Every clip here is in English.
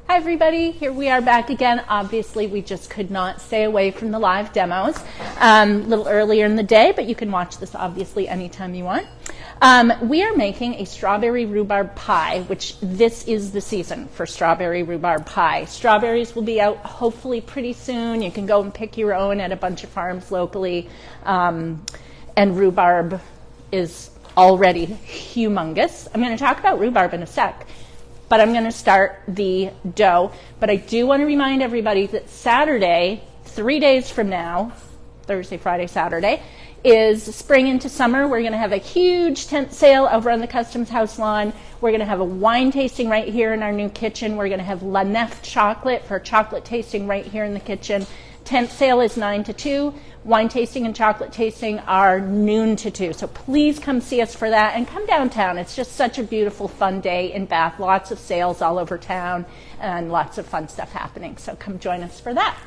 Hi everybody, here we are back again. Obviously, we just could not stay away from the live demos a little earlier in the day, but you can watch this obviously anytime you want. We are making a strawberry rhubarb pie, which this is the season for strawberry rhubarb pie. Strawberries will be out hopefully pretty soon. You can go and pick your own at a bunch of farms locally. And rhubarb is already humongous. I'm going to talk about rhubarb in a sec, but I'm going to start the dough. But I do want to remind everybody that Saturday, 3 days from now, Thursday, Friday, Saturday, is spring into summer. We're going to have a huge tent sale over on the Customs House lawn. We're going to have a wine tasting right here in our new kitchen. We're going to have La Nef chocolate for chocolate tasting right here in the kitchen. Tent sale is 9 to 2. Wine tasting and chocolate tasting are noon to 2. So please come see us for that and come downtown. It's just such a beautiful, fun day in Bath. Lots of sales all over town and lots of fun stuff happening. So come join us for that.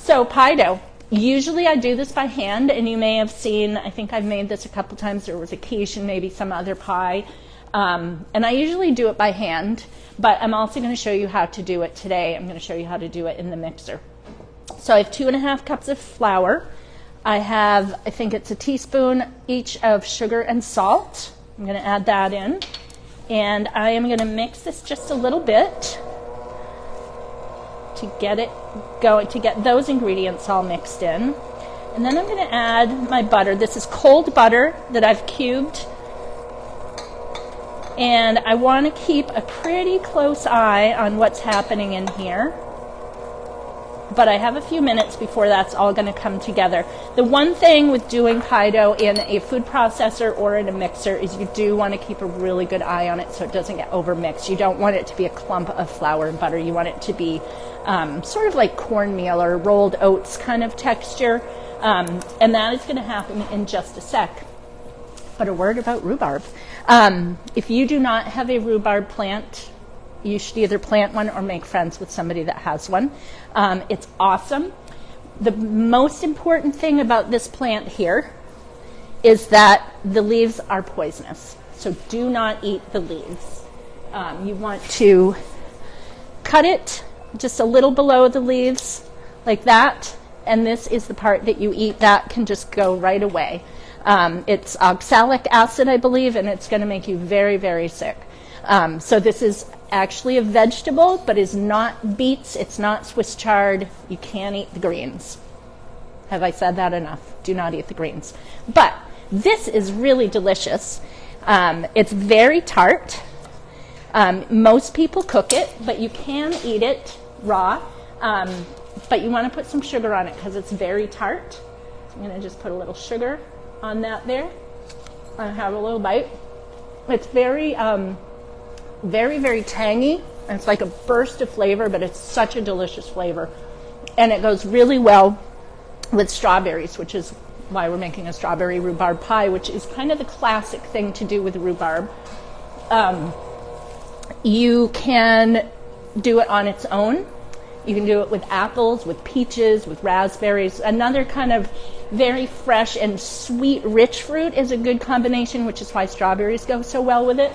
So pie dough. Usually I do this by hand, and you may have seen, I think I've made this a couple times. There was a quiche and maybe some other pie. And I usually do it by hand, but I'm also going to show you how to do it today. I'm going to show you how to do it in the mixer. So I have 2.5 cups of flour. I think it's a teaspoon each of sugar and salt. I'm going to add that in. And I am going to mix this just a little bit to get it going, to get those ingredients all mixed in. And then I'm going to add my butter. This is cold butter that I've cubed. And I want to keep a pretty close eye on what's happening in here. But I have a few minutes before that's all going to come together. The one thing with doing pie dough in a food processor or in a mixer is you do want to keep a really good eye on it so it doesn't get overmixed. You don't want it to be a clump of flour and butter. You want it to be sort of like cornmeal or rolled oats kind of texture. And that is going to happen in just a sec. But a word about rhubarb. If you do not have a rhubarb plant, you should either plant one or make friends with somebody that has one. It's awesome. The most important thing about this plant here is that the leaves are poisonous. So do not eat the leaves. You want to cut it just a little below the leaves like that. And this is the part that you eat. That can just go right away. It's oxalic acid, I believe, and it's going to make you very, very sick. So this is actually a vegetable, but is not beets. It's not Swiss chard. You can't eat the greens. Have I said that enough? Do not eat the greens. But this is really delicious. It's very tart. Most people cook it, but you can eat it raw. But you want to put some sugar on it because it's very tart. So I'm going to just put a little sugar on that there. I have a little bite. It's very, very tangy. It's like a burst of flavor, but it's such a delicious flavor. And it goes really well with strawberries, which is why we're making a strawberry rhubarb pie, which is kind of the classic thing to do with rhubarb. You can do it on its own. You can do it with apples, with peaches, with raspberries. Another kind of very fresh and sweet, rich fruit is a good combination, which is why strawberries go so well with it.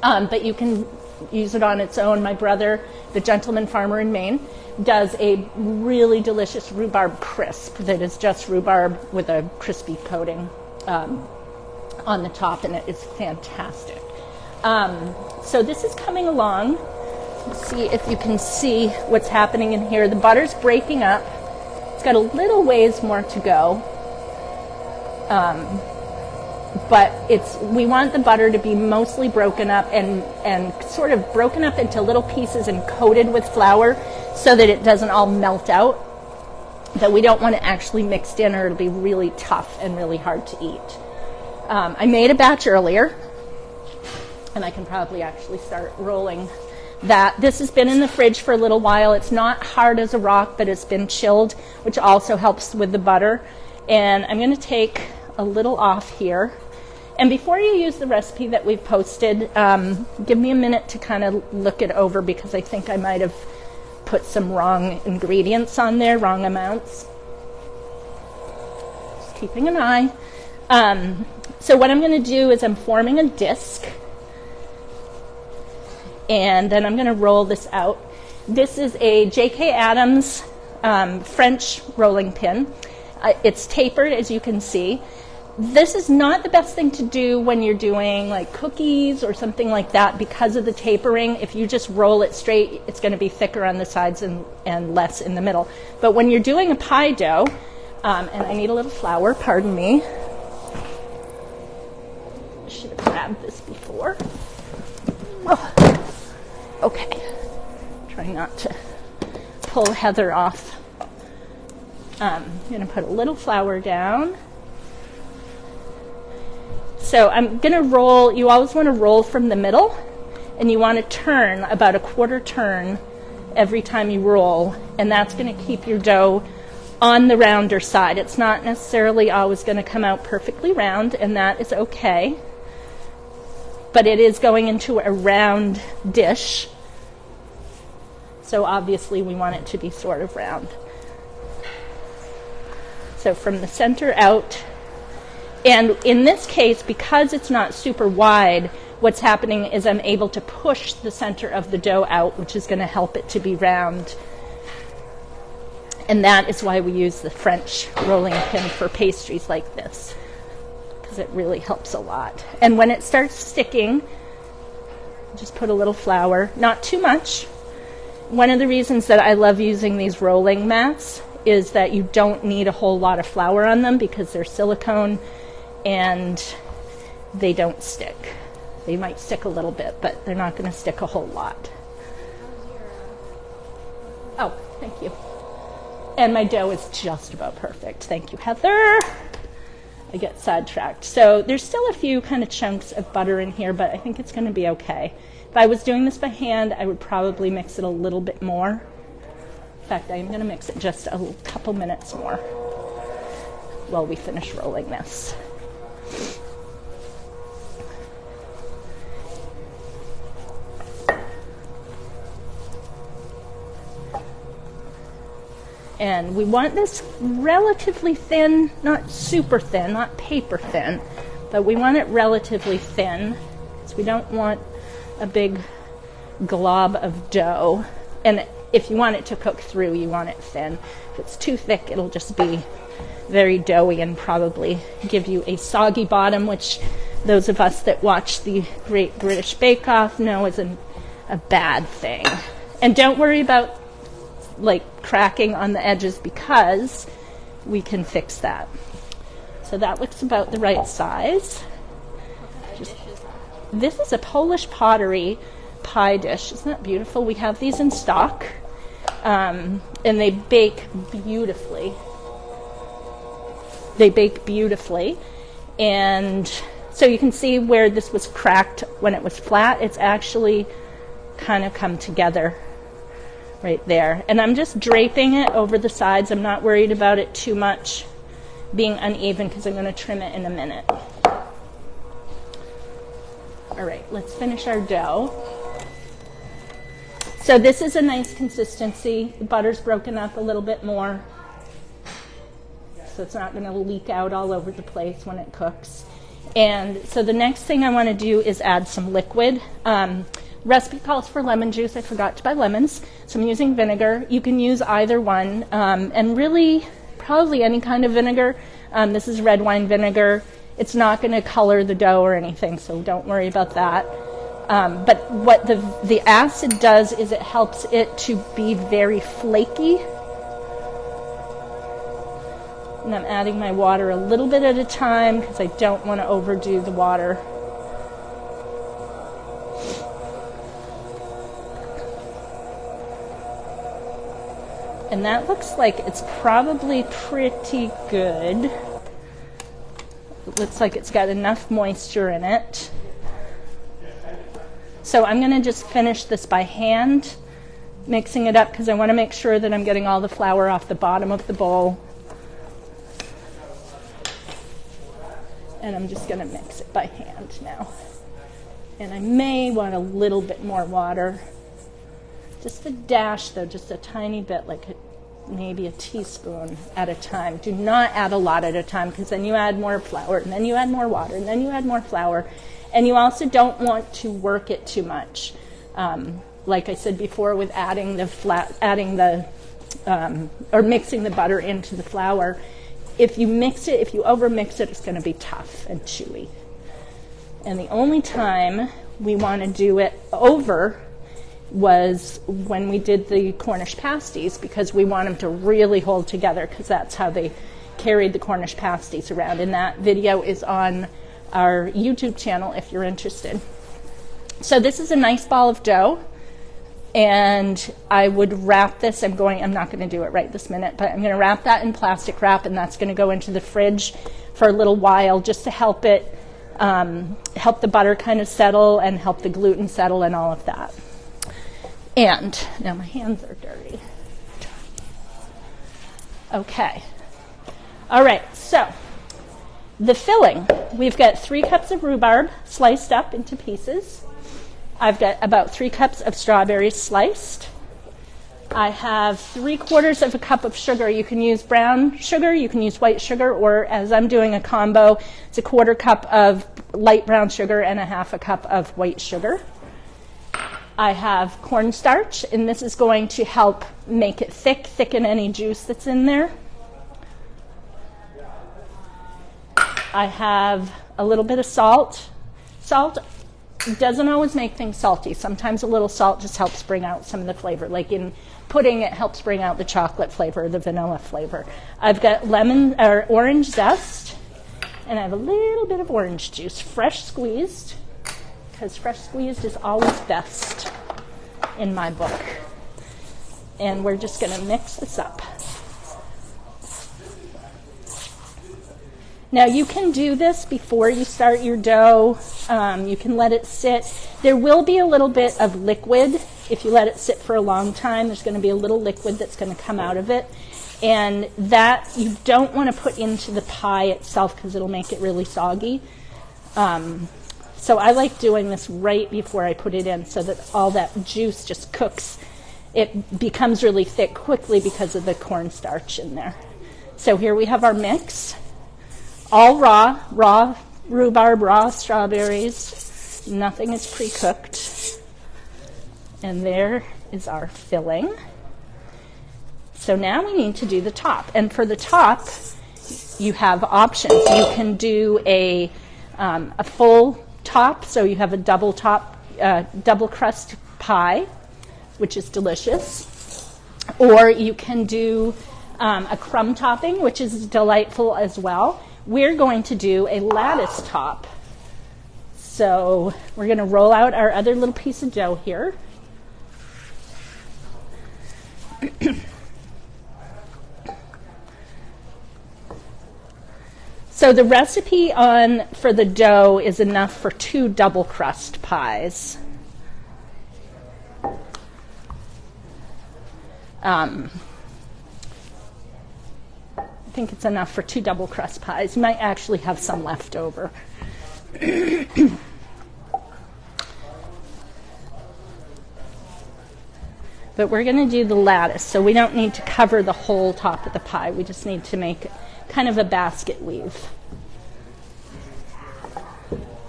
But you can use it on its own. My brother, the gentleman farmer in Maine, does a really delicious rhubarb crisp that is just rhubarb with a crispy coating on the top, and it is fantastic. So this is coming along. Let's see if you can see what's happening in here. The butter's breaking up. It's got a little ways more to go. But we want the butter to be mostly broken up and sort of broken up into little pieces and coated with flour so that it doesn't all melt out. That we don't want it actually mixed in or it'll be really tough and really hard to eat. I made a batch earlier, and I can probably actually start rolling that. This has been in the fridge for a little while. It's not hard as a rock, but it's been chilled, which also helps with the butter. And I'm going to take a little off here. And before you use the recipe that we've posted, give me a minute to kind of look it over because I think I might have put some wrong ingredients on there, wrong amounts. Just keeping an eye. So what I'm going to do is I'm forming a disc. And then I'm going to roll this out. This is a J.K. Adams French rolling pin. It's tapered, as you can see. This is not the best thing to do when you're doing like cookies or something like that because of the tapering. If you just roll it straight, it's going to be thicker on the sides and less in the middle. But when you're doing a pie dough, and I need a little flour, pardon me. I should have grabbed this before. Oh, okay. Try not to pull Heather off. I'm going to put a little flour down. So I'm going to roll. You always want to roll from the middle, and you want to turn about a quarter turn every time you roll, and that's going to keep your dough on the rounder side. It's not necessarily always going to come out perfectly round, and that is okay, but it is going into a round dish, so obviously we want it to be sort of round. So from the center out. And in this case, because it's not super wide, what's happening is I'm able to push the center of the dough out, which is going to help it to be round. And that is why we use the French rolling pin for pastries like this, because it really helps a lot. And when it starts sticking, just put a little flour, not too much. One of the reasons that I love using these rolling mats is that you don't need a whole lot of flour on them because they're silicone and they don't stick. They might stick a little bit, but they're not going to stick a whole lot. Oh, thank you. And my dough is just about perfect. Thank you, Heather. I get sidetracked. So there's still a few kind of chunks of butter in here, but I think it's going to be okay. If I was doing this by hand, I would probably mix it a little bit more. In fact, I'm going to mix it just a couple minutes more while we finish rolling this. And we want this relatively thin, not super thin, not paper thin, but we want it relatively thin because we don't want a big glob of dough. And if you want it to cook through, you want it thin. If it's too thick, it'll just be very doughy and probably give you a soggy bottom, which those of us that watch the Great British Bake Off know is a bad thing. And don't worry about like cracking on the edges because we can fix that. So that looks about the right size. This is a Polish pottery pie dish. Isn't that beautiful? We have these in stock, and they bake beautifully. They bake beautifully, and so you can see where this was cracked when it was flat. It's actually kind of come together right there. And I'm just draping it over the sides. I'm not worried about it too much being uneven because I'm going to trim it in a minute. All right, let's finish our dough. So this is a nice consistency. The butter's broken up a little bit more, so it's not going to leak out all over the place when it cooks. And so the next thing I want to do is add some liquid. Recipe calls for lemon juice. I forgot to buy lemons, so I'm using vinegar. You can use either one, and really probably any kind of vinegar. This is red wine vinegar. It's not going to color the dough or anything, so don't worry about that. But what the acid does is it helps it to be very flaky. And I'm adding my water a little bit at a time because I don't want to overdo the water. And that looks like it's probably pretty good. It looks like it's got enough moisture in it. So I'm going to just finish this by hand, mixing it up because I want to make sure that I'm getting all the flour off the bottom of the bowl. And I'm just going to mix it by hand now. And I may want a little bit more water. Just a dash, though, just a tiny bit, like maybe a teaspoon at a time. Do not add a lot at a time because then you add more flour, and then you add more water, and then you add more flour. And you also don't want to work it too much. Like I said before, with adding or mixing the butter into the flour, if you over mix it, it's going to be tough and chewy. And the only time we want to do it over was when we did the Cornish pasties, because we want them to really hold together, because that's how they carried the Cornish pasties around. And that video is on our YouTube channel if you're interested. So this is a nice ball of dough, and I would wrap this. I'm not going to do it right this minute, but I'm going to wrap that in plastic wrap, and that's going to go into the fridge for a little while, just to help it help the butter kind of settle and help the gluten settle and all of that. And now my hands are dirty. Okay. All right, so the filling. We've got 3 cups of rhubarb sliced up into pieces. I've got about 3 cups of strawberries sliced. I have 3/4 of a cup of sugar. You can use brown sugar, you can use white sugar, or as I'm doing a combo, it's a 1/4 cup of light brown sugar and a 1/2 cup of white sugar. I have cornstarch, and this is going to help make it thicken any juice that's in there. I have a little bit of salt. Salt doesn't always make things salty. Sometimes a little salt just helps bring out some of the flavor. Like in pudding, it helps bring out the chocolate flavor, the vanilla flavor. I've got lemon or orange zest, and I have a little bit of orange juice, fresh squeezed, because fresh squeezed is always best in my book. And we're just going to mix this up. Now you can do this before you start your dough. You can let it sit. There will be a little bit of liquid. If you let it sit for a long time, there's going to be a little liquid that's going to come out of it. And that you don't want to put into the pie itself, because it'll make it really soggy. So I like doing this right before I put it in, so that all that juice just cooks. It becomes really thick quickly because of the cornstarch in there. So here we have our mix. All raw rhubarb, raw strawberries. Nothing is pre-cooked. And there is our filling. So now we need to do the top. And for the top, you have options. You can do a full top, so you have a double crust pie, which is delicious. Or you can do a crumb topping, which is delightful as well. We're going to do a lattice top. So we're going to roll out our other little piece of dough here. So the recipe for the dough is enough for 2 double crust pies. I think it's enough for 2 double crust pies. You might actually have some left over. But we're going to do the lattice, so we don't need to cover the whole top of the pie. We just need to make kind of a basket weave.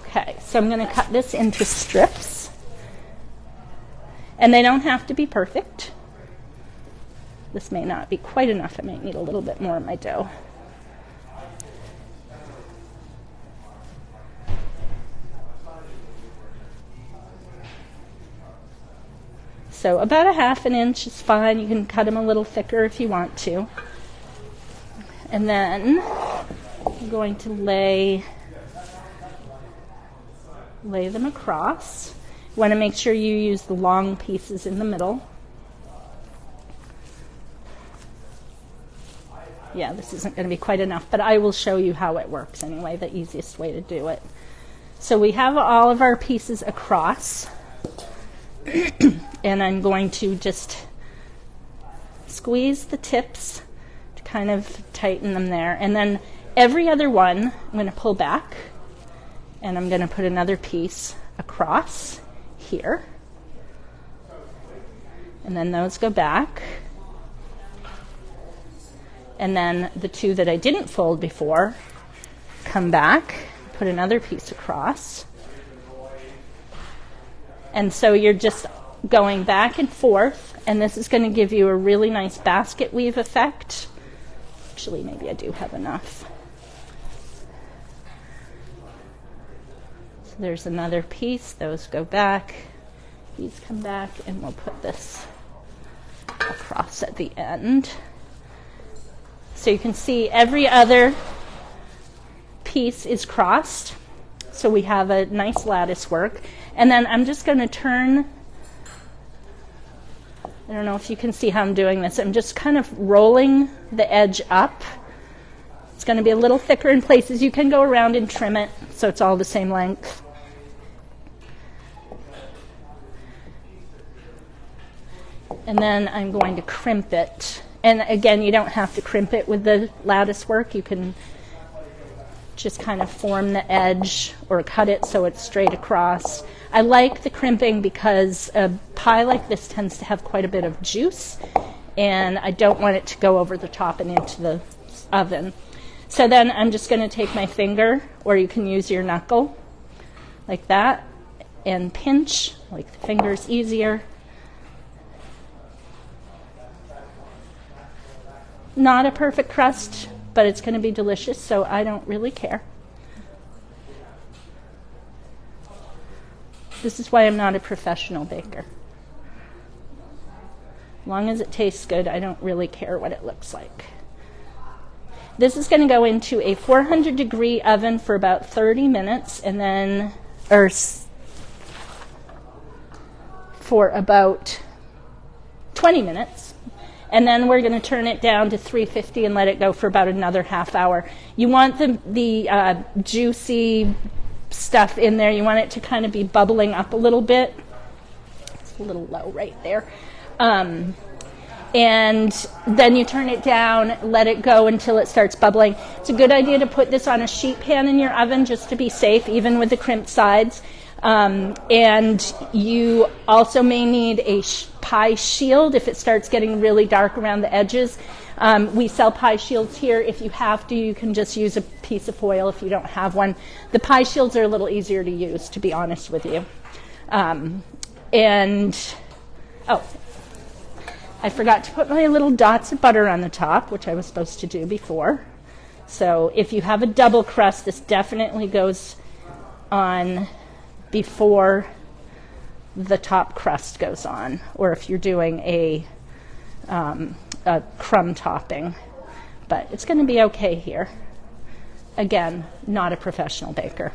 Okay, so I'm going to cut this into strips. And they don't have to be perfect. This may not be quite enough. I might need a little bit more of my dough. So about a 1/2 inch is fine. You can cut them a little thicker if you want to. And then I'm going to lay them across. You want to make sure you use the long pieces in the middle. Yeah, this isn't going to be quite enough, but I will show you how it works anyway, the easiest way to do it. So we have all of our pieces across, and I'm going to just squeeze the tips to kind of tighten them there. And then every other one, I'm going to pull back, and I'm going to put another piece across here. And then those go back. And then the 2 that I didn't fold before come back, put another piece across. And so you're just going back and forth, and this is going to give you a really nice basket weave effect. Actually, maybe I do have enough. So there's another piece. Those go back. These come back, and we'll put this across at the end. So you can see every other piece is crossed. So we have a nice lattice work. And then I'm just going to turn, I don't know if you can see how I'm doing this. I'm just kind of rolling the edge up. It's going to be a little thicker in places. You can go around and trim it so it's all the same length. And then I'm going to crimp it. And again, you don't have to crimp it with the lattice work. You can just kind of form the edge or cut it so it's straight across. I like the crimping because a pie like this tends to have quite a bit of juice, and I don't want it to go over the top and into the oven. So then I'm just going to take my finger, or you can use your knuckle like that, and pinch, like the finger's easier. Not a perfect crust, but it's going to be delicious, so I don't really care. This is why I'm not a professional baker. As long as it tastes good, I don't really care what it looks like. This is going to go into a 400-degree oven for about 30 minutes, and then, for about 20 minutes. And then we're going to turn it down to 350 and let it go for about another half hour. You want the juicy stuff in there. You want it to kind of be bubbling up a little bit. It's a little low right there. And then you turn it down, let it go until it starts bubbling. It's a good idea to put this on a sheet pan in your oven just to be safe, even with the crimped sides. And you also may need a pie shield if it starts getting really dark around the edges. We sell pie shields here. If you have to, you can just use a piece of foil if you don't have one. The pie shields are a little easier to use, to be honest with you. I forgot to put my little dots of butter on the top, which I was supposed to do before. So if you have a double crust, this definitely goes on before the top crust goes on, or if you're doing a crumb topping. But it's going to be okay here. Again, not a professional baker.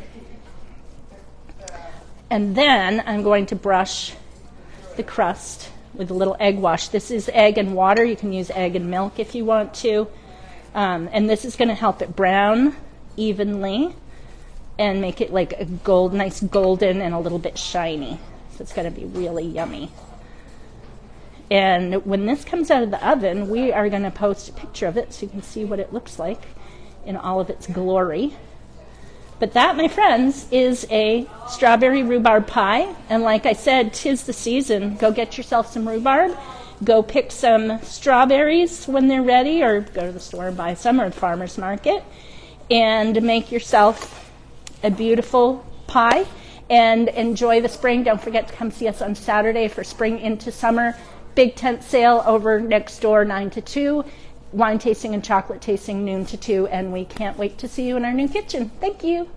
And then I'm going to brush the crust with a little egg wash. This is egg and water. You can use egg and milk if you want to. And this is going to help it brown evenly and make it like a nice golden and a little bit shiny. So it's going to be really yummy. And when this comes out of the oven, we are going to post a picture of it so you can see what it looks like in all of its glory. But that, my friends, is a strawberry rhubarb pie. And like I said, 'tis the season. Go get yourself some rhubarb. Go pick some strawberries when they're ready, or go to the store and buy some, or the farmer's market, and make yourself a beautiful pie and enjoy the spring. Don't forget to come see us on Saturday for Spring into Summer. Big tent sale over next door, 9 to 2. Wine tasting and chocolate tasting, noon to 2. And we can't wait to see you in our new kitchen. Thank you.